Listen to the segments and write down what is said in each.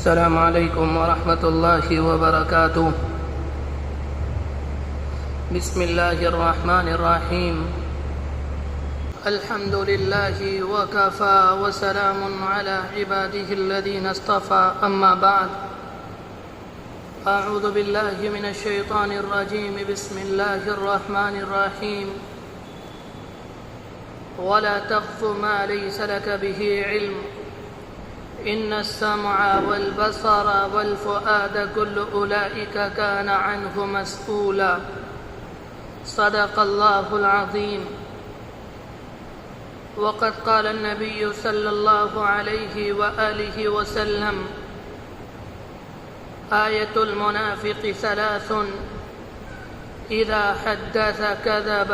السلام عليكم ورحمة الله وبركاته. بسم الله الرحمن الرحيم. الحمد لله وكفى وسلام على عباده الذين اصطفى. أما بعد، أعوذ بالله من الشيطان الرجيم. بسم الله الرحمن الرحيم. ولا تقف ما ليس لك به علم إن السمع والبصر والفؤاد كل أولئك كان عنه مسؤولا. صدق الله العظيم. وقد قال النبي صلى الله عليه وآله وسلم: آية المنافق ثلاث: إذا حدث كذب،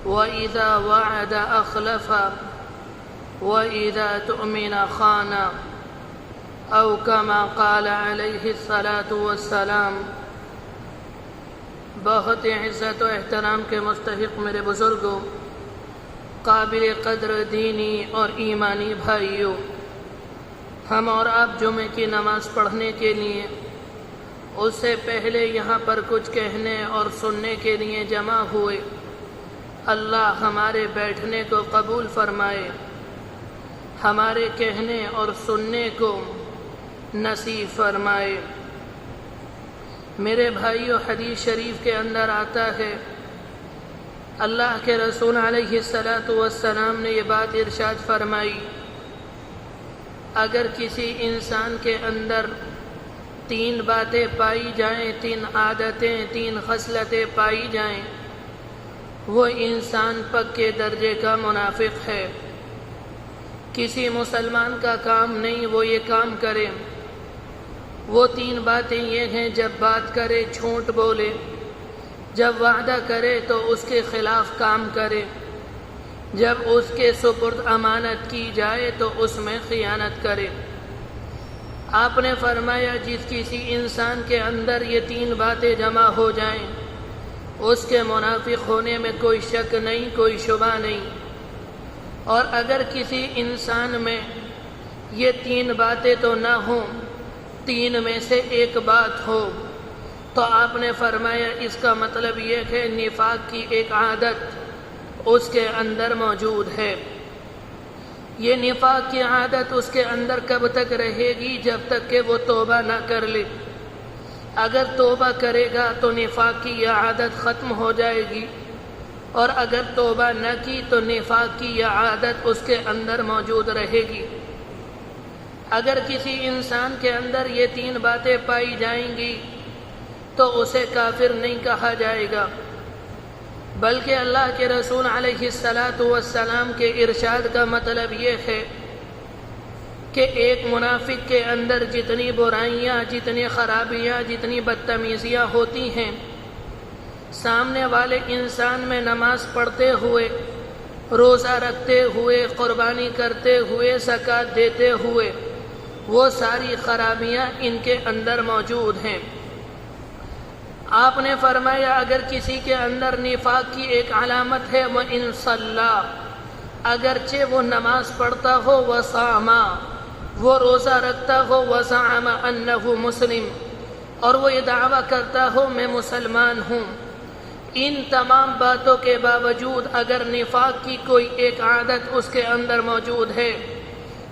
وإذا وعد أخلف، وإذا تؤمن خان، أو كما قال عليه الصلاة والسلام. بہت عزت و احترام کے مستحق میرے بزرگوں، قابل قدر دینی اور ایمانی بھائیوں، ہم اور آپ جمعے کی نماز پڑھنے کے لیے، اس سے پہلے یہاں پر کچھ کہنے اور سننے کے لیے جمع ہوئے. اللہ ہمارے بیٹھنے کو قبول فرمائے، ہمارے کہنے اور سننے کو نصیب فرمائے. میرے بھائیو، حدیث شریف کے اندر آتا ہے، اللہ کے رسول علیہ السلام نے یہ بات ارشاد فرمائی: اگر کسی انسان کے اندر تین باتیں پائی جائیں، تین عادتیں، تین خصلتیں پائی جائیں، وہ انسان پکے درجے کا منافق ہے. کسی مسلمان کا کام نہیں وہ یہ کام کرے. وہ تین باتیں یہ ہیں: جب بات کرے جھوٹ بولے، جب وعدہ کرے تو اس کے خلاف کام کرے، جب اس کے سپرد امانت کی جائے تو اس میں خیانت کرے. آپ نے فرمایا جس کسی انسان کے اندر یہ تین باتیں جمع ہو جائیں، اس کے منافق ہونے میں کوئی شک نہیں، کوئی شبہ نہیں. اور اگر کسی انسان میں یہ تین باتیں تو نہ ہوں، تین میں سے ایک بات ہو، تو آپ نے فرمایا اس کا مطلب یہ ہے نفاق کی ایک عادت اس کے اندر موجود ہے. یہ نفاق کی عادت اس کے اندر کب تک رہے گی؟ جب تک کہ وہ توبہ نہ کر لے. اگر توبہ کرے گا تو نفاق کی یہ عادت ختم ہو جائے گی، اور اگر توبہ نہ کی تو نفاق کی یہ عادت اس کے اندر موجود رہے گی. اگر کسی انسان کے اندر یہ تین باتیں پائی جائیں گی تو اسے کافر نہیں کہا جائے گا، بلکہ اللہ کے رسول علیہ السلام کے ارشاد کا مطلب یہ ہے کہ ایک منافق کے اندر جتنی برائیاں، جتنی خرابیاں، جتنی بدتمیزیاں ہوتی ہیں، سامنے والے انسان میں نماز پڑھتے ہوئے، روزہ رکھتے ہوئے، قربانی کرتے ہوئے، زکوٰۃ دیتے ہوئے، وہ ساری خرابیاں ان کے اندر موجود ہیں. آپ نے فرمایا اگر کسی کے اندر نفاق کی ایک علامت ہے، وہ ان صلی، اگرچہ وہ نماز پڑھتا ہو، وصاما، وہ روزہ رکھتا ہو، وزعم انہ مسلم، اور وہ یہ دعویٰ کرتا ہو میں مسلمان ہوں، ان تمام باتوں کے باوجود اگر نفاق کی کوئی ایک عادت اس کے اندر موجود ہے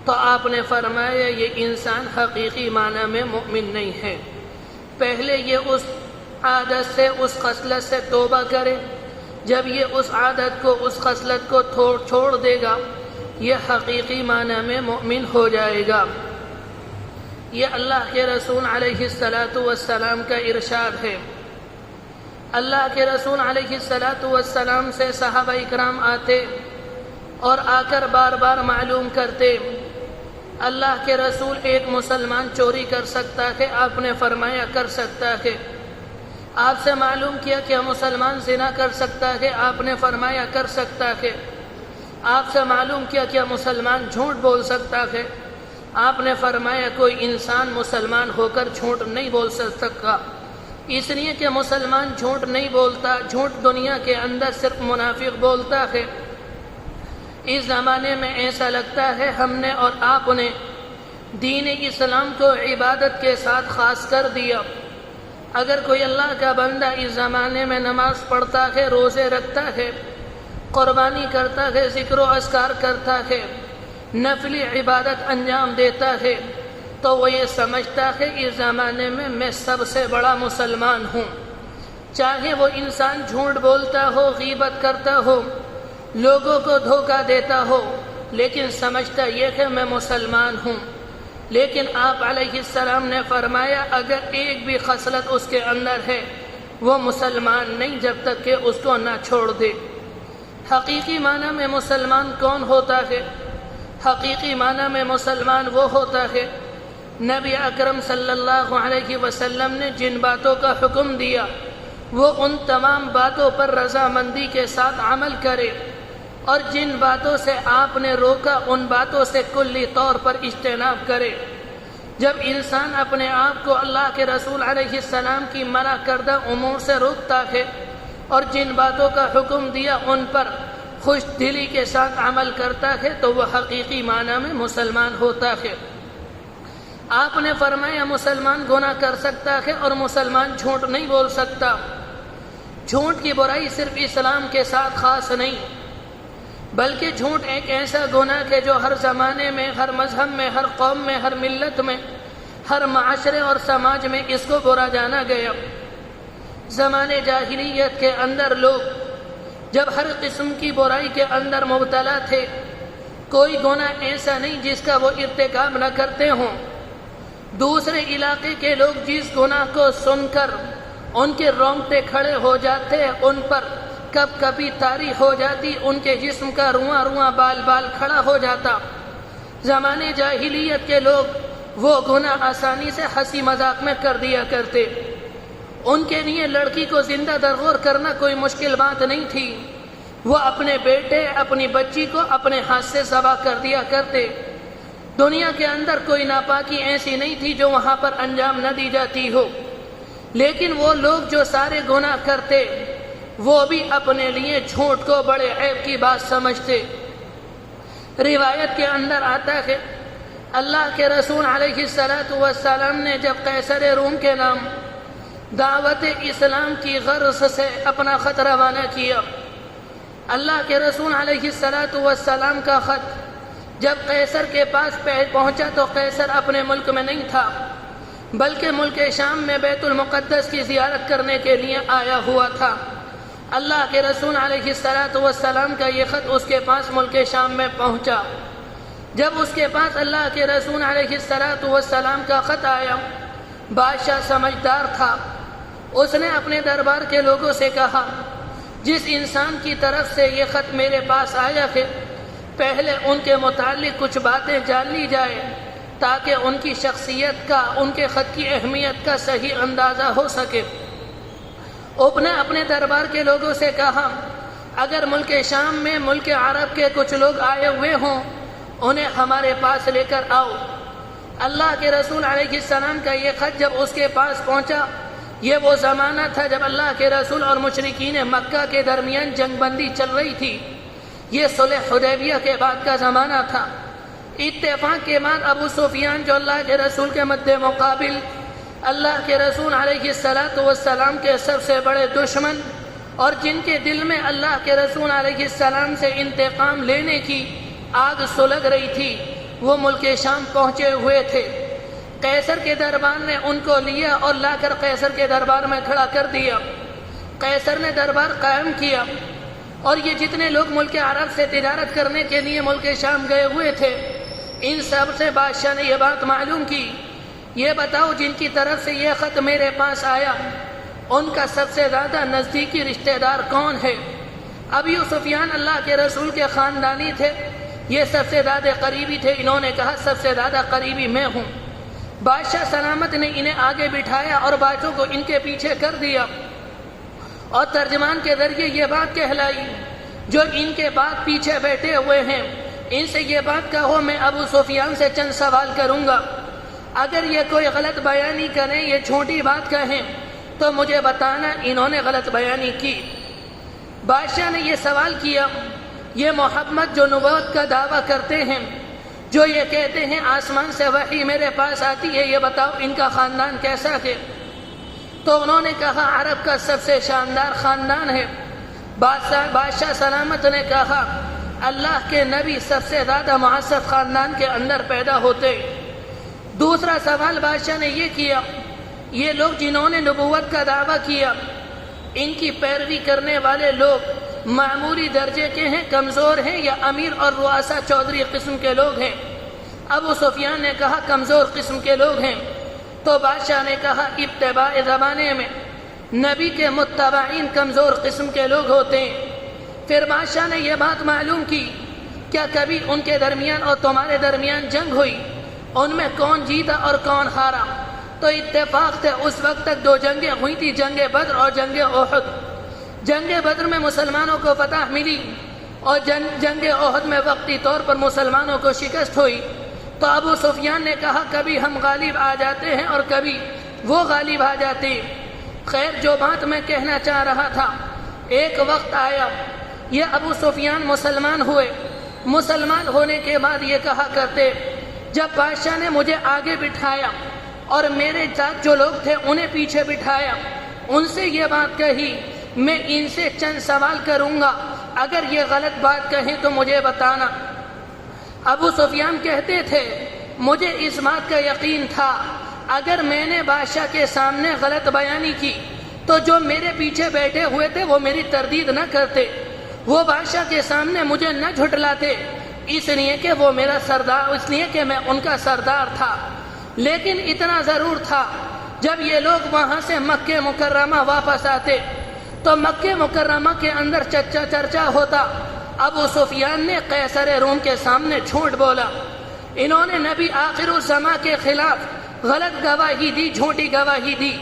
تو آپ نے فرمایا یہ انسان حقیقی معنی میں مومن نہیں ہے. پہلے یہ اس عادت سے، اس خصلت سے توبہ کرے. جب یہ اس عادت کو، اس خصلت کو چھوڑ دے گا، یہ حقیقی معنی میں مومن ہو جائے گا. یہ اللہ کے رسول علیہ السلام کا ارشاد ہے. اللہ کے رسول علیہ السلام سے صحابہ اکرام آتے اور آ کر بار بار معلوم کرتے اللہ کے رسول ایک مسلمان چوری کر سکتا ہے؟ آپ نے فرمایا کر سکتا ہے. آپ سے معلوم کیا کہ مسلمان زنا کر سکتا ہے؟ آپ نے فرمایا کر سکتا ہے. آپ سے معلوم کیا کہ مسلمان جھوٹ بول سکتا ہے؟ آپ نے فرمایا کوئی انسان مسلمان ہو کر جھوٹ نہیں بول سکتا، اس لیے کہ مسلمان جھوٹ نہیں بولتا. جھوٹ دنیا کے اندر صرف منافق بولتا ہے. اس زمانے میں ایسا لگتا ہے ہم نے اور آپ نے دین اسلام کو عبادت کے ساتھ خاص کر دیا۔ اگر کوئی اللہ کا بندہ اس زمانے میں نماز پڑھتا ہے، روزے رکھتا ہے، قربانی کرتا ہے، ذکر و اذکار کرتا ہے، نفلی عبادت انجام دیتا ہے، تو وہ یہ سمجھتا ہے اس زمانے میں سب سے بڑا مسلمان ہوں۔ چاہے وہ انسان جھوٹ بولتا ہو، غیبت کرتا ہو، لوگوں کو دھوکہ دیتا ہو، لیکن سمجھتا یہ کہ میں مسلمان ہوں۔ لیکن آپ علیہ السلام نے فرمایا اگر ایک بھی خصلت اس کے اندر ہے وہ مسلمان نہیں جب تک کہ اس کو نہ چھوڑ دے۔ حقیقی معنی میں مسلمان کون ہوتا ہے؟ حقیقی معنی میں مسلمان وہ ہوتا ہے نبی اکرم صلی اللہ علیہ وسلم نے جن باتوں کا حکم دیا وہ ان تمام باتوں پر رضامندی کے ساتھ عمل کرے، اور جن باتوں سے آپ نے روکا ان باتوں سے کلی طور پر اجتناب کرے۔ جب انسان اپنے آپ کو اللہ کے رسول علیہ السلام کی منع کردہ امور سے روکتا ہے اور جن باتوں کا حکم دیا ان پر خوش دلی کے ساتھ عمل کرتا ہے تو وہ حقیقی معنی میں مسلمان ہوتا ہے۔ آپ نے فرمایا مسلمان گناہ کر سکتا ہے اور مسلمان جھوٹ نہیں بول سکتا۔ جھوٹ کی برائی صرف اسلام کے ساتھ خاص نہیں، بلکہ جھوٹ ایک ایسا گناہ ہے جو ہر زمانے میں، ہر مذہب میں، ہر قوم میں، ہر ملت میں، ہر معاشرے اور سماج میں اس کو برا جانا گیا۔ زمانے جاہلیت کے اندر لوگ جب ہر قسم کی برائی کے اندر مبتلا تھے، کوئی گناہ ایسا نہیں جس کا وہ ارتکاب نہ کرتے ہوں۔ دوسرے علاقے کے لوگ جس گناہ کو سن کر ان کے رونگٹے کھڑے ہو جاتے، ان پر کب کبھی طاری ہو جاتی، ان کے جسم کا رواں رواں بال بال کھڑا ہو جاتا۔ زمانے جاہلیت کے لوگ وہ گناہ آسانی سے ہنسی مذاق میں کر دیا کرتے۔ ان کے لیے لڑکی کو زندہ درگور کرنا کوئی مشکل بات نہیں تھی، وہ اپنے بیٹے، اپنی بچی کو اپنے ہاتھ سے ذبح کر دیا کرتے۔ دنیا کے اندر کوئی ناپاکی ایسی نہیں تھی جو وہاں پر انجام نہ دی جاتی ہو، لیکن وہ لوگ جو سارے گناہ کرتے وہ بھی اپنے لیے جھوٹ کو بڑے عیب کی بات سمجھتے۔ روایت کے اندر آتا ہے اللہ کے رسول علیہ السلام نے جب قیصر روم کے نام دعوت اسلام کی غرض سے اپنا خط روانہ کیا، اللہ کے رسول علیہ السلام کا خط جب قیصر کے پاس پہنچا تو قیصر اپنے ملک میں نہیں تھا، بلکہ ملک شام میں بیت المقدس کی زیارت کرنے کے لیے آیا ہوا تھا۔ اللہ کے رسول علیہ السلام کا یہ خط اس کے پاس ملک شام میں پہنچا۔ جب اس کے پاس اللہ کے رسول علیہ السلام کا خط آیا، بادشاہ سمجھدار تھا، اس نے اپنے دربار کے لوگوں سے کہا جس انسان کی طرف سے یہ خط میرے پاس آیا ہے پہلے ان کے متعلق کچھ باتیں جان لی جائے تاکہ ان کی شخصیت کا، ان کے خط کی اہمیت کا صحیح اندازہ ہو سکے۔ نے اپنے دربار کے لوگوں سے کہا اگر ملک شام میں ملک عرب کے کچھ لوگ آئے ہوئے ہوں انہیں ہمارے پاس لے کر آؤ۔ اللہ کے رسول علیہ السلام کا یہ خط جب اس کے پاس پہنچا، یہ وہ زمانہ تھا جب اللہ کے رسول اور مشرکین مکہ کے درمیان جنگ بندی چل رہی تھی، یہ صلح حدیبیہ کے بعد کا زمانہ تھا۔ اتفاق کے بعد ابو سفیان جو اللہ کے رسول کے مد مقابل اللہ کے رسول علیہ السلام کے سب سے بڑے دشمن اور جن کے دل میں اللہ کے رسول علیہ السلام سے انتقام لینے کی آگ سلگ رہی تھی، وہ ملک شام پہنچے ہوئے تھے۔ قیصر کے دربار نے ان کو لیا اور لا کر قیصر کے دربار میں کھڑا کر دیا۔ قیصر نے دربار قائم کیا اور یہ جتنے لوگ ملک عرب سے تجارت کرنے کے لیے ملک شام گئے ہوئے تھے، ان سب سے بادشاہ نے یہ بات معلوم کی، یہ بتاؤ جن کی طرف سے یہ خط میرے پاس آیا ان کا سب سے زیادہ نزدیکی رشتہ دار کون ہے؟ ابو سفیان اللہ کے رسول کے خاندانی تھے، یہ سب سے زیادہ قریبی تھے، انہوں نے کہا سب سے زیادہ قریبی میں ہوں۔ بادشاہ سلامت نے انہیں آگے بٹھایا اور باتوں کو ان کے پیچھے کر دیا اور ترجمان کے ذریعے یہ بات کہلائی جو ان کے بعد پیچھے بیٹھے ہوئے ہیں، ان سے یہ بات کہو میں ابو سفیان سے چند سوال کروں گا، اگر یہ کوئی غلط بیانی کریں، یہ جھوٹی بات کہیں تو مجھے بتانا انہوں نے غلط بیانی کی۔ بادشاہ نے یہ سوال کیا، یہ محمد جو نبوت کا دعویٰ کرتے ہیں، جو یہ کہتے ہیں آسمان سے وحی میرے پاس آتی ہے، یہ بتاؤ ان کا خاندان کیسا ہے؟ تو انہوں نے کہا عرب کا سب سے شاندار خاندان ہے۔ بادشاہ سلامت نے کہا اللہ کے نبی سب سے زیادہ معزز خاندان کے اندر پیدا ہوتے۔ دوسرا سوال بادشاہ نے یہ کیا، یہ لوگ جنہوں نے نبوت کا دعویٰ کیا، ان کی پیروی کرنے والے لوگ معمولی درجے کے ہیں، کمزور ہیں، یا امیر اور رؤسا چودھری قسم کے لوگ ہیں؟ ابو سفیان نے کہا کمزور قسم کے لوگ ہیں۔ تو بادشاہ نے کہا ابتداء زمانے میں نبی کے متبعین کمزور قسم کے لوگ ہوتے ہیں۔ پھر بادشاہ نے یہ بات معلوم کی، کیا کبھی ان کے درمیان اور تمہارے درمیان جنگ ہوئی؟ ان میں کون جیتا اور کون ہارا؟ تو اتفاق سے اس وقت تک دو جنگیں ہوئی تھی، جنگ بدر اور جنگ احد۔ جنگ بدر میں مسلمانوں کو فتح ملی اور جنگ احد میں وقتی طور پر مسلمانوں کو شکست ہوئی۔ تو ابو سفیان نے کہا کبھی ہم غالب آ جاتے ہیں اور کبھی وہ غالب آ جاتے ہیں۔ خیر، جو بات میں کہنا چاہ رہا تھا، ایک وقت آیا یہ ابو سفیان مسلمان ہوئے۔ مسلمان ہونے کے بعد یہ کہا کرتے، جب بادشاہ نے مجھے آگے بٹھایا اور میرے ساتھ جو لوگ تھے انہیں پیچھے بٹھایا، ان سے یہ بات کہی میں ان سے چند سوال کروں گا، اگر یہ غلط بات کہیں تو مجھے بتانا۔ ابو سفیان کہتے تھے مجھے اس بات کا یقین تھا اگر میں نے بادشاہ کے سامنے غلط بیانی کی تو جو میرے پیچھے بیٹھے ہوئے تھے وہ میری تردید نہ کرتے، وہ بادشاہ کے سامنے مجھے نہ جھٹلاتے، اس لیے کہ وہ میرا سردار، اس لیے کہ میں ان کا سردار تھا۔ لیکن اتنا ضرور تھا جب یہ لوگ وہاں سے مکہ مکرمہ واپس آتے تو مکہ مکرمہ کے اندر چرچا ہوتا ابو سفیان نے قیصر روم کے سامنے جھوٹ بولا، انہوں نے نبی آخر الزماں کے خلاف غلط گواہی دی، جھوٹی گواہی دی،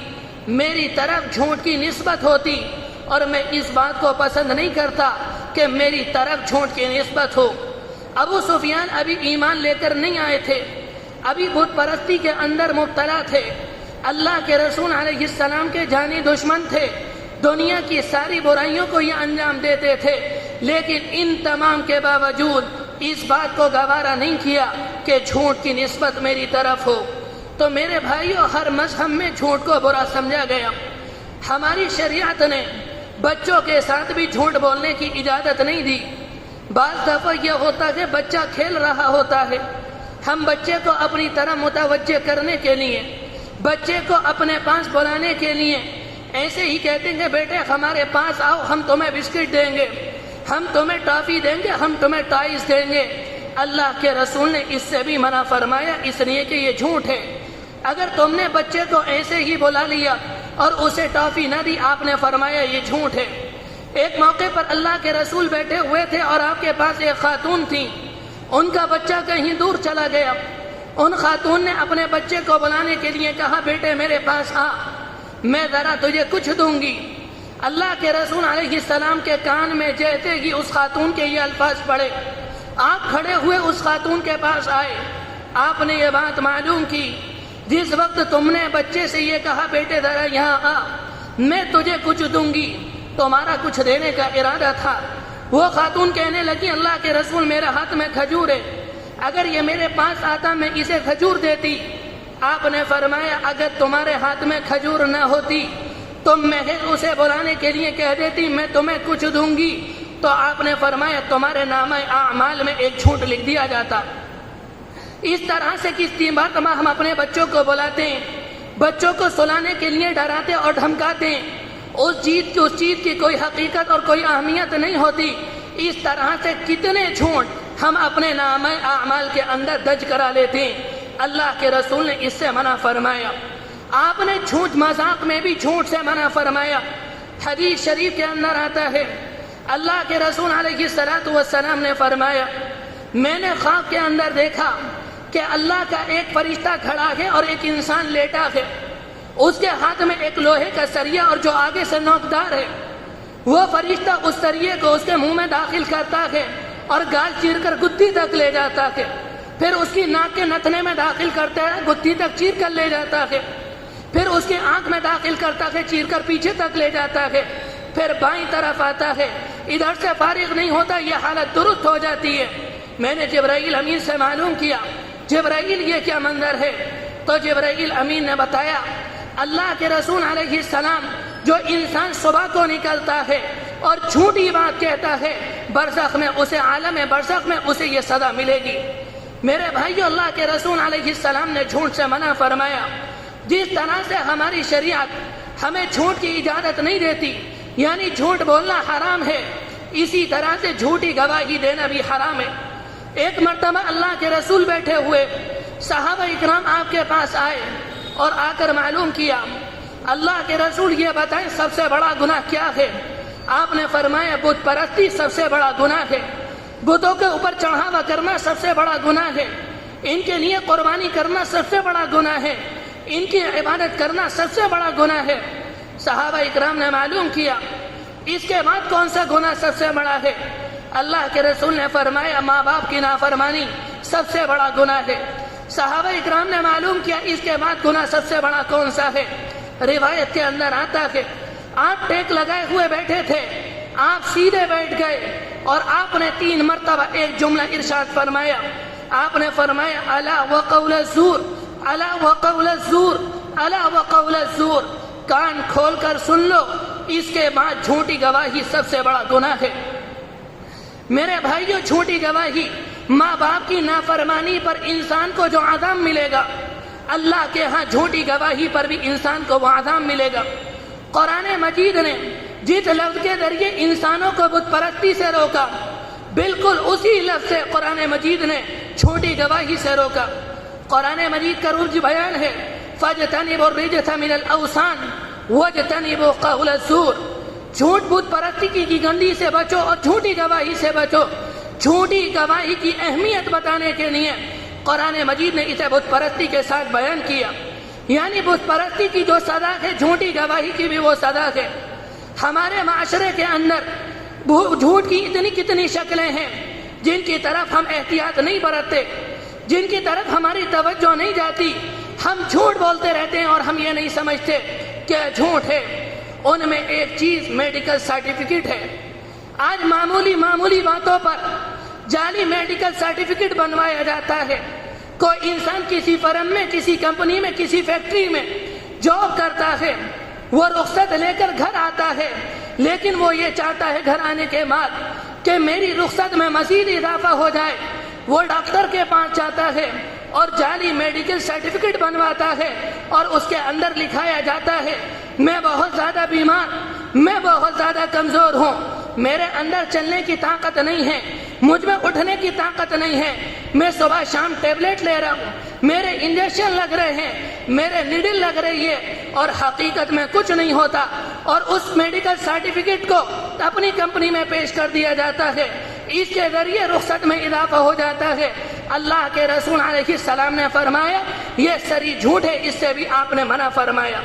میری طرف جھوٹ کی نسبت ہوتی اور میں اس بات کو پسند نہیں کرتا کہ میری طرف جھوٹ کی نسبت ہو۔ ابو سفیان ابھی ایمان لے کر نہیں آئے تھے، ابھی بت پرستی کے اندر مبتلا تھے، اللہ کے رسول علیہ السلام کے جانی دشمن تھے، دنیا کی ساری برائیوں کو یہ انجام دیتے تھے، لیکن ان تمام کے باوجود اس بات کو گوارا نہیں کیا کہ جھوٹ کی نسبت میری طرف ہو۔ تو میرے بھائیوں، ہر مذہب میں جھوٹ کو برا سمجھا گیا۔ ہماری شریعت نے بچوں کے ساتھ بھی جھوٹ بولنے کی اجازت نہیں دی۔ بعض دفعہ یہ ہوتا ہے بچہ کھیل رہا ہوتا ہے، ہم بچے کو اپنی طرف متوجہ کرنے کے لیے، بچے کو اپنے پاس بلانے کے لیے ایسے ہی کہتے ہیں بیٹے ہمارے پاس آؤ، ہم تمہیں بسکٹ دیں گے، ہم تمہیں ٹافی دیں گے، ہم تمہیں ٹائز دیں گے۔ اللہ کے رسول نے اس سے بھی منع فرمایا، اس لیے کہ یہ جھوٹ ہے۔ اگر تم نے بچے کو ایسے ہی بلا لیا اور اسے ٹافی نہ دی، آپ نے فرمایا یہ جھوٹ ہے۔ ایک موقع پر اللہ کے رسول بیٹھے ہوئے تھے اور آپ کے پاس ایک خاتون تھی، ان کا بچہ کہیں دور چلا گیا۔ ان خاتون نے اپنے بچے کو بلانے کے لیے کہا بیٹے میرے پاس آ، میں ذرا تجھے کچھ دوں گی۔ اللہ کے رسول علیہ السلام کے کان میں جیسے ہی اس خاتون کے یہ الفاظ پڑے، آپ کھڑے ہوئے اس خاتون کے پاس آئے، آپ نے یہ بات معلوم کی جس وقت تم نے بچے سے یہ کہا بیٹے ذرا یہاں آ، میں تجھے کچھ دوں گی، تمہارا کچھ دینے کا ارادہ تھا۔ وہ خاتون کہنے لگی اللہ کے رسول میرے ہاتھ میں کھجور ہے، اگر یہ میرے پاس آتا میں اسے کھجور دیتی۔ آپ نے فرمایا اگر تمہارے ہاتھ میں کھجور نہ ہوتی تو محض اسے بلانے کے لیے کہہ دیتی میں تمہیں کچھ دوں گی، تو آپ نے فرمایا تمہارے نامہ اعمال میں ایک جھوٹ لکھ دیا جاتا۔ اس طرح سے کس بات ہم اپنے بچوں کو بلاتے ہیں، بچوں کو سلانے کے لیے ڈراتے اور دھمکاتے ہیں، اس چیز کی کوئی حقیقت اور کوئی اہمیت نہیں ہوتی۔ اس طرح سے کتنے جھوٹ ہم اپنے نامہ اعمال کے اندر درج کرا لیتے ہیں۔ اللہ کے رسول نے اس سے منع فرمایا۔ آپ نے جھوٹ مذاق میں بھی جھوٹ سے منع فرمایا۔ حدیث شریف کے اندر آتا ہے اللہ کے رسول علیہ السلام نے فرمایا میں نے خواب کے اندر دیکھا کہ اللہ کا ایک فرشتہ کھڑا ہے اور ایک انسان لیٹا ہے، اس کے ہاتھ میں ایک لوہے کا سریا اور جو آگے سے نوکدار ہے، وہ فرشتہ اس سریے کو اس کے منہ میں داخل کرتا ہے اور گال چیر کر گدی تک لے جاتا ہے، پھر اس کی ناک کے نتنے میں داخل کرتا ہے، گدی تک چیر کر لے جاتا ہے، پھر اس کی آنکھ میں داخل کرتا ہے، چیر کر پیچھے تک لے جاتا ہے، پھر بائیں طرف آتا ہے، ادھر سے فارغ نہیں ہوتا، یہ حالت درست ہو جاتی ہے۔ میں نے جبرائیل امین سے معلوم کیا جبرائیل یہ کیا منظر ہے؟ تو جبرائیل امین نے بتایا اللہ کے رسول علیہ السلام جو انسان صبح کو نکلتا ہے اور جھوٹی بات کہتا ہے برزخ میں اسے عالم برزخ میں اسے یہ سزا ملے گی۔ میرے بھائیو، اللہ کے رسول علیہ السلام نے جھوٹ سے منع فرمایا۔ جس طرح سے ہماری شریعت ہمیں جھوٹ کی اجازت نہیں دیتی، یعنی جھوٹ بولنا حرام ہے، اسی طرح سے جھوٹی گواہی دینا بھی حرام ہے۔ ایک مرتبہ اللہ کے رسول بیٹھے ہوئے، صحابہ اکرام آپ کے پاس آئے اور آ کر معلوم کیا اللہ کے رسول یہ بتائیں سب سے بڑا گناہ کیا ہے؟ آپ نے فرمایا بت پرستی سب سے بڑا گناہ ہے، بتوں کے اوپر چڑھاوا کرنا سب سے بڑا گناہ ہے، ان کے لیے قربانی کرنا سب سے بڑا گناہ ہے، ان کی عبادت کرنا سب سے بڑا گناہ ہے۔ صحابہ اکرام نے معلوم کیا اس کے بعد کون سا گناہ سب سے بڑا ہے؟ اللہ کے رسول نے فرمایا ماں باپ کی نافرمانی سب سے بڑا گناہ ہے۔ صحابہ اکرام نے معلوم کیا اس کے بعد گناہ سب سے بڑا کون سا ہے؟ روایت کے اندر آتا ہے آپ ٹیک لگائے ہوئے بیٹھے تھے، آپ سیدھے بیٹھ گئے اور آپ نے 3 مرتبہ ایک جملہ ارشاد فرمایا۔ آپ نے فرمایا الا وقول الزور، الا وقول الزور، الا وقول الزور، کان کھول کر سن لو، اس کے بعد جھوٹی گواہی سب سے بڑا گناہ ہے۔ میرے بھائیو، جھوٹی گواہی، ماں باپ کی نافرمانی پر انسان کو جو عذاب ملے گا، اللہ کے ہاں جھوٹی گواہی پر بھی انسان کو وہ عذاب ملے گا۔ قرآن مجید نے جس لفظ کے ذریعے انسانوں کو بت پرستی سے روکا، بالکل اسی لفظ سے قرآن مجید نے جھوٹی گواہی سے روکا۔ قرآن مجید کا عروج بیان ہے فَاجْتَنِبُوا الرِّجْسَ مِنَ الْأَوْثَانِ وَاجْتَنِبُوا قَوْلَ الزُّورِ، جھوٹ بت پرستی کی گندی سے بچو اور جھوٹی گواہی سے بچو۔ جھوٹی گواہی کی اہمیت بتانے کے لیے قرآن مجید نے اسے بت پرستی کے ساتھ بیان کیا، یعنی بت پرستی کی جو سزا ہے جھوٹی گواہی کی بھی وہ سزا ہے۔ ہمارے معاشرے کے اندر جھوٹ کی اتنی کتنی شکلیں ہیں جن کی طرف ہم احتیاط نہیں برتتے، جن کی طرف ہماری توجہ نہیں جاتی، ہم جھوٹ بولتے رہتے ہیں اور ہم یہ نہیں سمجھتے کہ جھوٹ ہے۔ ان میں ایک چیز میڈیکل سرٹیفکیٹ ہے۔ آج معمولی باتوں پر جعلی میڈیکل سرٹیفکیٹ بنوایا جاتا ہے۔ کوئی انسان کسی فرم میں، کسی کمپنی میں، کسی فیکٹری میں جاب کرتا ہے، وہ رخصت لے کر گھر آتا ہے، لیکن وہ یہ چاہتا ہے گھر آنے کے بعد کہ میری رخصت میں مزید اضافہ ہو جائے۔ وہ ڈاکٹر کے پاس جاتا ہے اور جعلی میڈیکل سرٹیفکیٹ بنواتا ہے اور اس کے اندر لکھایا جاتا ہے میں بہت زیادہ بیمار، میں بہت زیادہ کمزور ہوں، میرے اندر چلنے کی طاقت نہیں ہے، مجھ میں اٹھنے کی طاقت نہیں ہے، میں صبح شام ٹیبلٹ لے رہا ہوں، میرے انجیکشن لگ رہے ہیں، میرے نیڈل لگ رہی ہے، اور حقیقت میں کچھ نہیں ہوتا، اور اس میڈیکل سرٹیفکیٹ کو اپنی کمپنی میں پیش کر دیا جاتا ہے، اس کے ذریعے رخصت میں اضافہ ہو جاتا ہے۔ اللہ کے رسول علیہ السلام نے فرمایا یہ سری جھوٹ ہے، اس سے بھی آپ نے منع فرمایا۔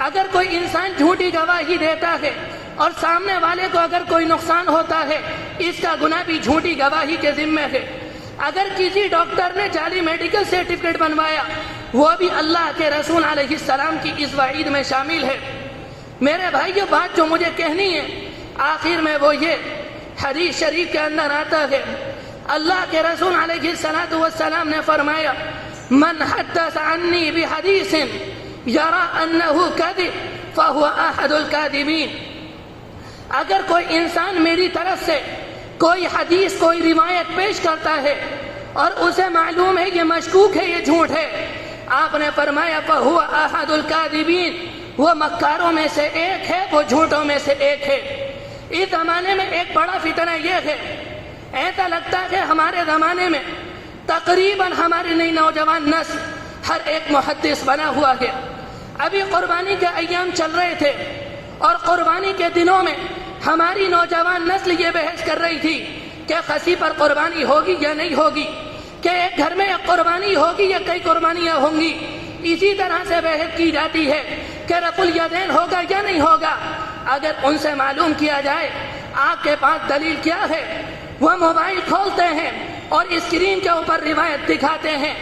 اگر کوئی انسان جھوٹی گواہی دیتا ہے اور سامنے والے کو اگر کوئی نقصان ہوتا ہے، اس کا گناہ بھی جھوٹی گواہی کے ذمہ ہے۔ اگر کسی ڈاکٹر نے جعلی میڈیکل سرٹیفکیٹ بنوایا، وہ بھی اللہ کے رسول علیہ السلام کی اس وعید میں شامل ہے۔ میرے بھائیو، بات جو مجھے کہنی ہے آخر میں وہ یہ، حدیث شریف کے اندر آتا ہے اللہ کے رسول علیہ السلام نے فرمایا من حدث عنی بحدیث یرا انہ کذب فہو احد الکاذبین، اگر کوئی انسان میری طرف سے کوئی حدیث، کوئی روایت پیش کرتا ہے اور اسے معلوم ہے یہ مشکوک ہے، یہ جھوٹ ہے، آپ نے فرمایا فہو احد الکاذبین، وہ مکاروں میں سے ایک ہے، وہ جھوٹوں میں سے ایک ہے۔ اس زمانے میں ایک بڑا فتنہ یہ ہے، ایسا لگتا ہے ہمارے زمانے میں تقریباً ہماری نئی نوجوان نسل ہر ایک محدث بنا ہوا ہے۔ ابھی قربانی کے ایام چل رہے تھے اور قربانی کے دنوں میں ہماری نوجوان نسل یہ بحث کر رہی تھی کہ خصی پر قربانی ہوگی یا نہیں ہوگی، کہ ایک گھر میں ایک قربانی ہوگی یا کئی قربانیاں ہوں گی۔ اسی طرح سے بحث کی جاتی ہے کہ رفع الیدین ہوگا یا نہیں ہوگا۔ اگر ان سے معلوم کیا جائے آپ کے پاس دلیل کیا ہے، وہ موبائل کھولتے ہیں اور اسکرین کے اوپر روایت دکھاتے ہیں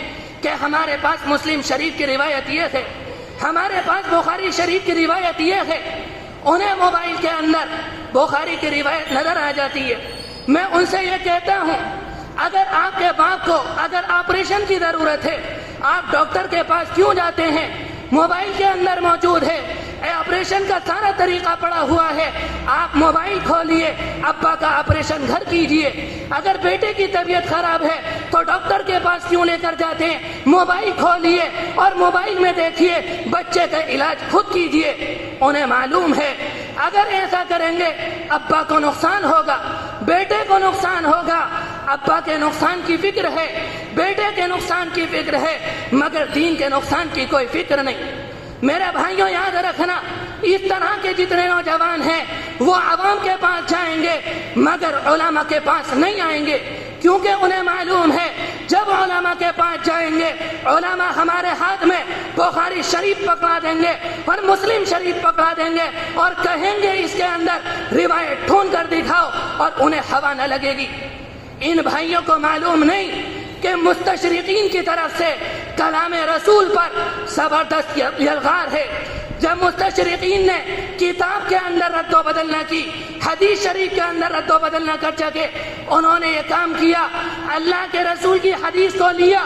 کہ ہمارے پاس مسلم شریف کی روایت یہ ہے، ہمارے پاس بخاری شریف کی روایت یہ ہے، انہیں موبائل کے اندر بخاری کی روایت نظر آ جاتی ہے۔ میں ان سے یہ کہتا ہوں اگر آپ کے باپ کو اگر آپریشن کی ضرورت ہے، آپ ڈاکٹر کے پاس کیوں جاتے ہیں؟ موبائل کے اندر موجود ہے، آپریشن کا سارا طریقہ پڑا ہوا ہے، آپ موبائل کھولیے، ابا کا آپریشن گھر کیجئے۔ اگر بیٹے کی طبیعت خراب ہے تو ڈاکٹر کے پاس کیوں لے کر جاتے ہیں؟ موبائل کھولیے اور موبائل میں دیکھیے، بچے کا علاج خود کیجئے۔ انہیں معلوم ہے اگر ایسا کریں گے ابا کو نقصان ہوگا، بیٹے کو نقصان ہوگا۔ ابا کے نقصان کی فکر ہے، بیٹے کے نقصان کی فکر ہے، مگر دین کے نقصان کی کوئی فکر نہیں۔ میرے بھائیوں یاد رکھنا، اس طرح کے جتنے نوجوان ہیں وہ عوام کے پاس جائیں گے مگر علماء کے پاس نہیں آئیں گے، کیونکہ انہیں معلوم ہے جب علماء کے پاس جائیں گے علماء ہمارے ہاتھ میں بخاری شریف پکڑا دیں گے اور مسلم شریف پکڑا دیں گے اور کہیں گے اس کے اندر روایت ڈھونڈ کر دکھاؤ، اور انہیں ہوا نہ لگے گی۔ ان بھائیوں کو معلوم نہیں کہ مستشرقین کی طرف سے کلام رسول پر زبردست یلغار ہے۔ جب مستشرقین نے کتاب کے اندر رد و بدل نہ کی، حدیث شریف کے اندر رد و بدل نہ کر سکے، انہوں نے یہ کام کیا، اللہ کے رسول کی حدیث کو لیا،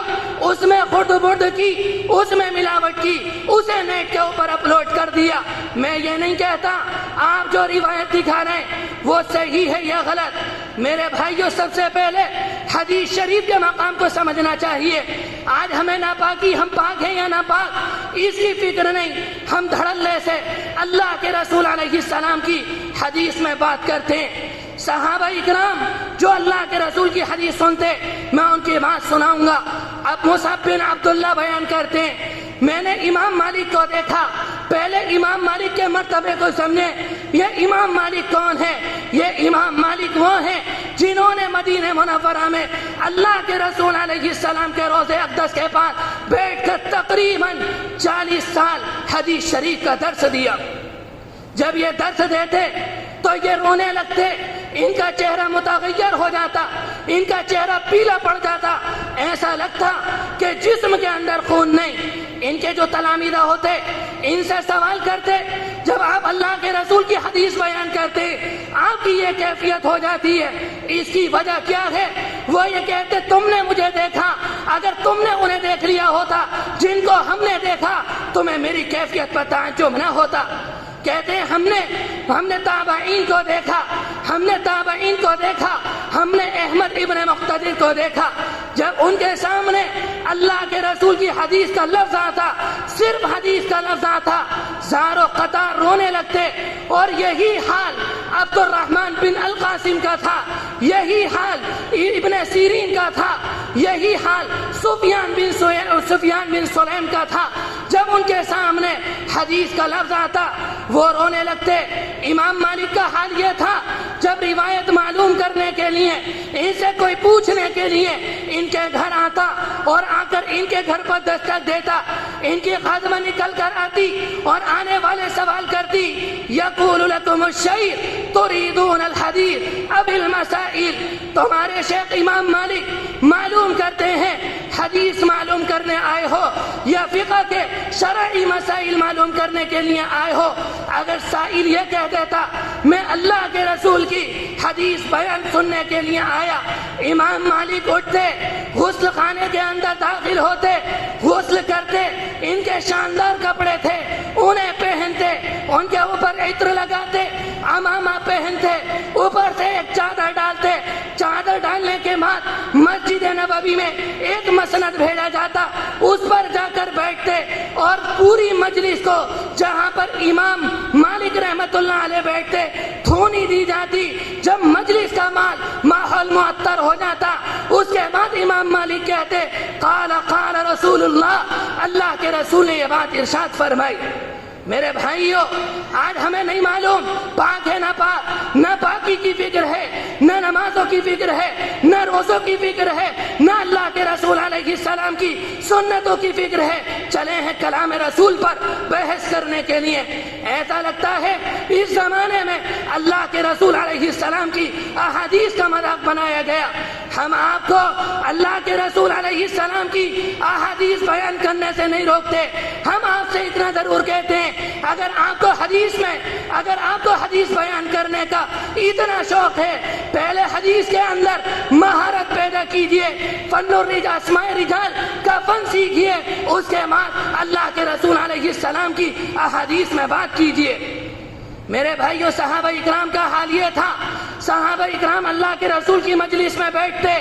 اس میں خرد برد کی، اس میں ملاوٹ کی، اسے نیٹ کے اوپر اپلوڈ کر دیا۔ میں یہ نہیں کہتا آپ جو روایت دکھا رہے ہیں وہ صحیح ہے یا غلط۔ میرے بھائیوں، سب سے پہلے حدیث شریف کے مقام کو سمجھنا چاہیے۔ آج ہمیں ناپاکی، ہم پاک ہیں یا ناپاک، اس کی فکر نہیں، ہم دھڑلے سے اللہ کے رسول علیہ السلام کی حدیث میں بات کرتے ہیں۔ صحابہ اکرام جو اللہ کے رسول کی حدیث سنتے، میں ان کی بات سناؤں گا۔ اب مصعب بن عبداللہ بیان کرتے ہیں، میں نے امام مالک کو دیکھا۔ پہلے امام مالک کے مرتبے کو سمجھے، یہ امام مالک کون ہے؟ یہ امام مالک وہ ہیں جنہوں نے مدینہ منورہ میں اللہ کے رسول علیہ السلام کے روضے اقدس کے پاس بیٹھ کر تقریباً 40 سال حدیث شریف کا درس دیا۔ جب یہ درس دیتے تو یہ رونے لگتے، ان کا چہرہ متغیر ہو جاتا، ان کا چہرہ پیلا پڑ جاتا، ایسا لگتا کہ جسم کے اندر خون نہیں۔ ان کے جو تلامذہ ہوتے ان سے سوال کرتے، جب آپ اللہ کے رسول کی حدیث بیان کرتے آپ کی یہ کیفیت ہو جاتی ہے، اس کی وجہ کیا ہے؟ وہ یہ کہتے تم نے مجھے دیکھا، اگر تم نے انہیں دیکھ لیا ہوتا جن کو ہم نے دیکھا تمہیں میری کیفیت پر تعجب نہ ہوتا۔ کہتے ہیں ہم نے تابعین کو دیکھا، ہم نے تابعین کو دیکھا، ہم نے احمد ابن مقتدر کو دیکھا۔ جب ان کے سامنے اللہ کے رسول کی حدیث کا لفظ آتا، صرف حدیث کا لفظ آتا، زار و قطار رونے لگتے۔ اور یہی حال عبد الرحمن بن القاسم کا تھا، یہی حال ابن سیرین کا تھا، یہی حال سفیان بن سلیم کا تھا۔ جب ان کے سامنے حدیث کا لفظ آتا وہ رونے لگتے۔ امام مالک کا حال یہ تھا، جب روایت معلوم کرنے کے لیے ان سے کوئی پوچھنے کے لیے ان کے گھر آتا اور آ کر ان کے گھر پر دستک دیتا، ان کی خادمہ نکل کر آتی اور آنے والے سوال کرتی، یقول لکم الشیخ تریدون الحدیث اب المسائل۔ تمہارے شیخ امام مالک معلوم کرتے ہیں حدیث معلوم کرنے آئے ہو یا فقہ کے شرعی مسائل معلوم کرنے کے لیے آئے ہو؟ اگر سائل یہ کہہ دیتا میں اللہ کے رسول کی حدیث بیان سننے کے لیے آیا، امام مالک اٹھتے، غسل خانے کے اندر داخل ہوتے، غسل کرتے، ان کے شاندار کپڑے تھے انہیں پہنتے، ان کے اوپر عطر لگاتے، عمامہ پہنتے، اوپر سے ایک چادر ڈالتے، چادر ڈالنے کے بعد مسجد نبوی میں ایک مسند بھیجا جاتا، اس پر جا کر بیٹھتے اور پوری مجلس کو جہاں پر امام مالک رحمت اللہ علیہ بیٹھتے دھونی دی جاتی۔ جب مجلس کا ماحول معطر ہو جاتا اس کے بعد امام مالک کہتے قال قال رسول اللہ، اللہ کے رسول نے یہ بات ارشاد فرمائی۔ میرے بھائیوں، آج ہمیں نہیں معلوم پاک ہے نہ پاک، نہ پاکی کی فکر ہے، نہ نمازوں کی فکر ہے، نہ روزوں کی فکر ہے، نہ اللہ کے رسول علیہ السلام کی سنتوں کی فکر ہے، چلے ہیں کلام رسول پر بحث کرنے کے لیے۔ ایسا لگتا ہے اس زمانے میں اللہ کے رسول علیہ السلام کی احادیث کا مذاق بنایا گیا۔ ہم آپ کو اللہ کے رسول علیہ السلام کی احادیث بیان کرنے سے نہیں روکتے، ہم آپ سے اتنا ضرور کہتے ہیں اگر آپ کو حدیث بیان کرنے کا اتنا شوق ہے، پہلے حدیث کے اندر مہارت پیدا کیجئے، فن اسماء رجال کا فن سیکھیے، اس کے بعد اللہ کے رسول علیہ السلام کی احادیث میں بات کیجئے۔ میرے بھائیوں، صحابہ اکرام کا حال یہ تھا، صحابہ اکرام اللہ کے رسول کی مجلس میں بیٹھتے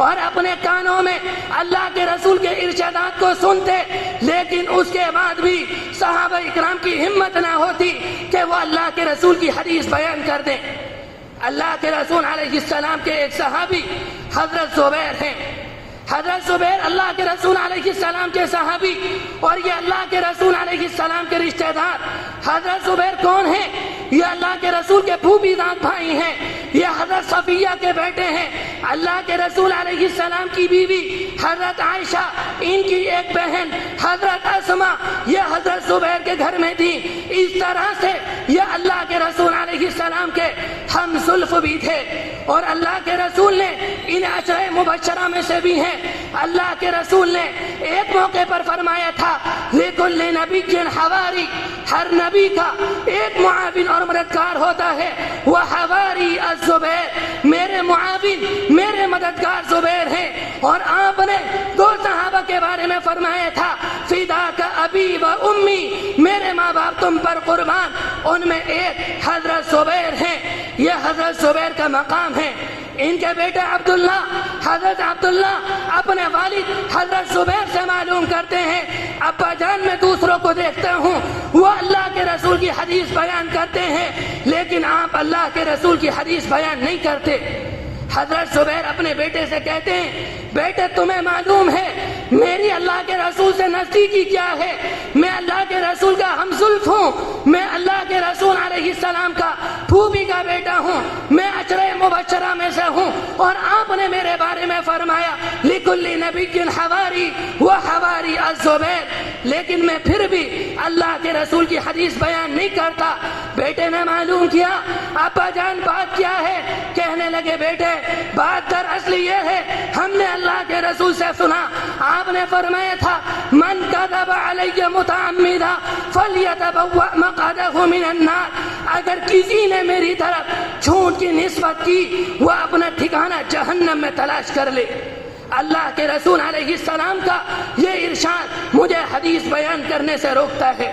اور اپنے کانوں میں اللہ کے رسول کے ارشادات کو سنتے، لیکن اس کے بعد بھی صحابہ اکرام کی ہمت نہ ہوتی کہ وہ اللہ کے رسول کی حدیث بیان کر دیں۔ اللہ کے رسول علیہ السلام کے ایک صحابی حضرت زبیر ہیں۔ حضرت زبیر اللہ کے رسول علیہ السلام کے صحابی اور یہ اللہ کے رسول علیہ السلام کے رشتہ دار۔ حضرت زبیر کون ہیں؟ یہ اللہ کے رسول کے پھوپھی داد بھائی ہیں، یہ حضرت صفیہ کے بیٹے ہیں، اللہ کے رسول علیہ السلام کی بیوی حضرت عائشہ، ان کی ایک بہن حضرت اسماء، یہ حضرت زبیر کے گھر میں تھی۔ اس طرح سے یہ اللہ کے رسول علیہ السلام کے ہم زلف بھی تھے، اور اللہ کے رسول نے ان عشرہ مبشرہ میں سے بھی ہیں۔ اللہ کے رسول نے ایک موقع پر فرمایا تھا، لِكُلِّ نَبِيٍّ حَوَارِي، ہر نبی کا ایک معاون اور مددگار ہوتا ہے، وَحَوَارِي الزُّبَيْر، میرے معاون میرے مددگار زبیر ہیں۔ اور آپ نے دو صحابہ کے بارے میں فرمایا تھا، فِدَاكَ أَبِي وَأُمِّي، میرے ماں باپ تم پر قربان، ان میں ایک حضرت زبیر ہیں۔ یہ حضرت زبیر کا مقام ہے۔ ان کے بیٹے عبداللہ، حضرت عبداللہ اپنے والد حضرت زبیر سے معلوم کرتے ہیں، ابا جان میں دوسروں کو دیکھتا ہوں وہ اللہ کے رسول کی حدیث بیان کرتے ہیں، لیکن آپ اللہ کے رسول کی حدیث بیان نہیں کرتے۔ حضرت زبیر اپنے بیٹے سے کہتے ہیں، بیٹے تمہیں معلوم ہے میری اللہ کے رسول سے نزدیکی کیا ہے؟ میں اللہ کے رسول کا ہم زلف ہوں، میں اللہ کے رسول علیہ السلام کا پھوپھی کا بیٹا ہوں، میں عشرہ مبشرہ میں سے ہوں، اور آپ نے میرے بارے میں فرمایا لِكُلِّ نَبِيٍّ حَوَارِي وَحَوَارِي الزُّبَيْر، لیکن میں پھر بھی اللہ کے رسول کی حدیث بیان نہیں کرتا۔ بیٹے نے معلوم کیا، ابا جان بات کیا ہے؟ کہنے لگے، بیٹے بات دراصل یہ ہے، ہم نے اللہ کے رسول سے سنا، آپ نے فرمایا تھا من کذب علی متعمدا فلیتبوأ مقعدہ من النار، اگر کسی نے میری طرف جھوٹ کی نسبت کی وہ اپنا ٹھکانہ جہنم میں تلاش کر لے۔ اللہ کے رسول علیہ السلام کا یہ ارشاد مجھے حدیث بیان کرنے سے روکتا ہے۔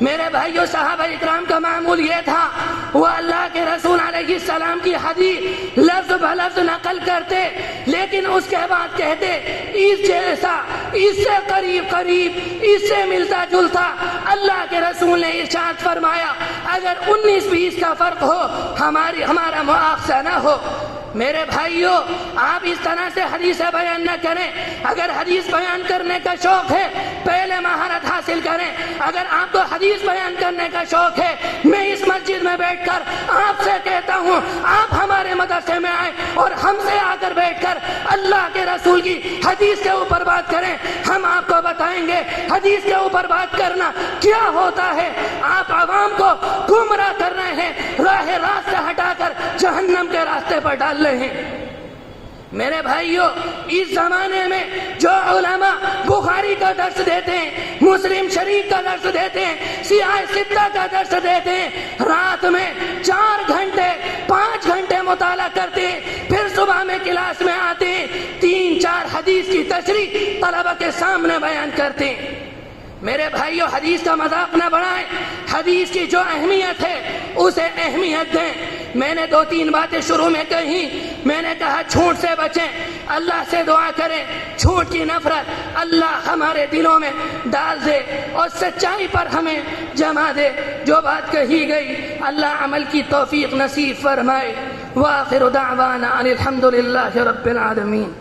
میرے بھائیوں، صحابہ اکرام کا معمول یہ تھا، وہ اللہ کے رسول علیہ السلام کی حدیث لفظ بلفظ نقل کرتے، لیکن اس کے بعد کہتے اس جیسا، اس سے قریب قریب، اس سے ملتا جلتا۔ اللہ کے رسول نے ارشاد فرمایا اگر 19-20 کا فرق ہو ہمارا مؤاخذہ نہ ہو۔ میرے بھائیوں، آپ اس طرح سے حدیث بیان نہ کریں۔ اگر حدیث بیان کرنے کا شوق ہے پہلے مہارت حاصل کریں۔ اگر آپ کو حدیث بیان کرنے کا شوق ہے، میں اس مسجد میں بیٹھ کر آپ سے کہتا ہوں آپ ہمارے مدرسے میں آئیں اور ہم سے آ کر بیٹھ کر اللہ کے رسول کی حدیث کے اوپر بات کریں۔ ہم آپ کو بتائیں گے حدیث کے اوپر بات کرنا کیا ہوتا ہے۔ آپ عوام کو گمراہ کر رہے ہیں، راہ راست سے ہٹا کر جہنم کے راستے پر ڈال رہے ہیں۔ میرے بھائیوں، اس زمانے میں جو علماء بخاری کا درس دیتے ہیں، مسلم شریف کا درس دیتے ہیں، سیاہ ستہ کا درس دیتے ہیں، رات میں 4 گھنٹے 5 گھنٹے مطالعہ کرتے ہیں، پھر صبح میں کلاس میں آتے ہیں، 3-4 حدیث کی تشریح طلبہ کے سامنے بیان کرتے ہیں۔ میرے بھائیوں، حدیث کا مذاق نہ بڑھائیں، حدیث کی جو اہمیت ہے اسے اہمیت دیں۔ میں نے 2-3 باتیں شروع میں کہی۔ میں نے کہا جھوٹ سے بچیں، اللہ سے دعا کریں، جھوٹ کی نفرت اللہ ہمارے دلوں میں ڈال دے اور سچائی پر ہمیں جمع دے۔ جو بات کہی گئی اللہ عمل کی توفیق نصیب فرمائے۔ وآخر دعوانا ان الحمد للہ رب العالمین۔